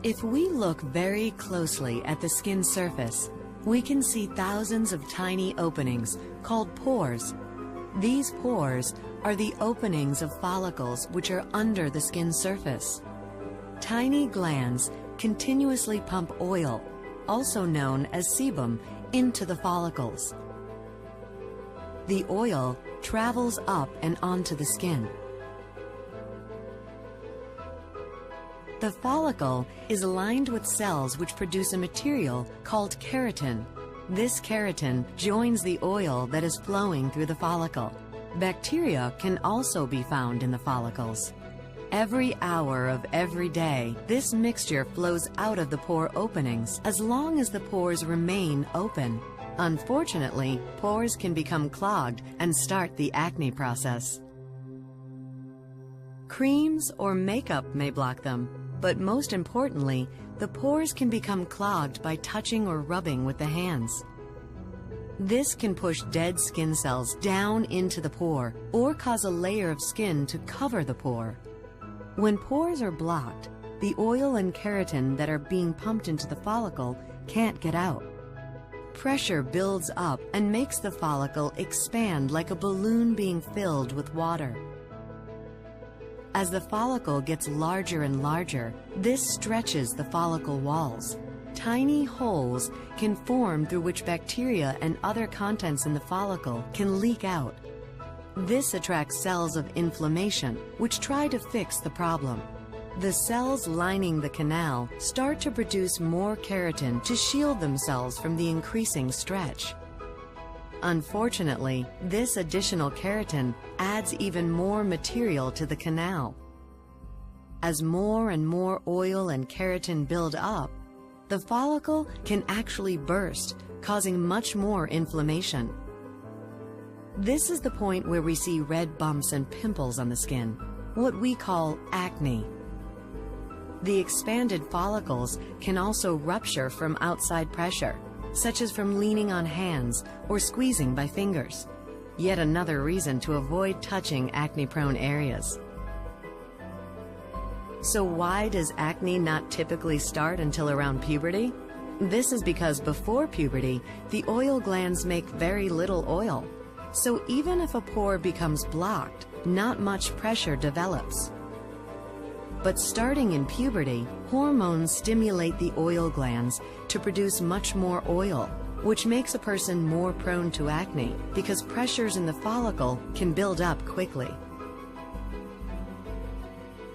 If we look very closely at the skin surface, we can see thousands of tiny openings called pores. These pores are the openings of follicles which are under the skin surface. Tiny glands continuously pump oil, also known as sebum, into the follicles. The oil travels up and onto the skin. The follicle is lined with cells which produce a material called keratin. This keratin joins the oil that is flowing through the follicle. Bacteria can also be found in the follicles. Every hour of every day, this mixture flows out of the pore openings as long as the pores remain open. Unfortunately, pores can become clogged and start the acne process. Creams or makeup may block them, but most importantly, the pores can become clogged by touching or rubbing with the hands. This can push dead skin cells down into the pore or cause a layer of skin to cover the pore. When pores are blocked, the oil and keratin that are being pumped into the follicle can't get out. Pressure builds up and makes the follicle expand like a balloon being filled with water. As the follicle gets larger and larger, this stretches the follicle walls. Tiny holes can form through which bacteria and other contents in the follicle can leak out. This attracts cells of inflammation, which try to fix the problem. The cells lining the canal start to produce more keratin to shield themselves from the increasing stretch. Unfortunately, this additional keratin adds even more material to the canal. As more and more oil and keratin build up, the follicle can actually burst, causing much more inflammation. This is the point where we see red bumps and pimples on the skin, what we call acne. The expanded follicles can also rupture from outside pressure, such as from leaning on hands or squeezing by fingers. Yet another reason to avoid touching acne-prone areas. So why does acne not typically start until around puberty? This is because before puberty, the oil glands make very little oil. So even if a pore becomes blocked, not much pressure develops. But starting in puberty, hormones stimulate the oil glands to produce much more oil, which makes a person more prone to acne because pressures in the follicle can build up quickly.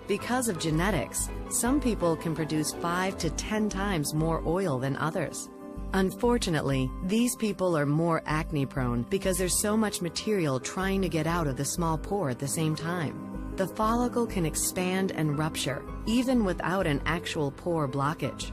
Because of genetics, some people can produce 5 to 10 times more oil than others. Unfortunately, these people are more acne prone because there's so much material trying to get out of the small pore at the same time. The follicle can expand and rupture, even without an actual pore blockage.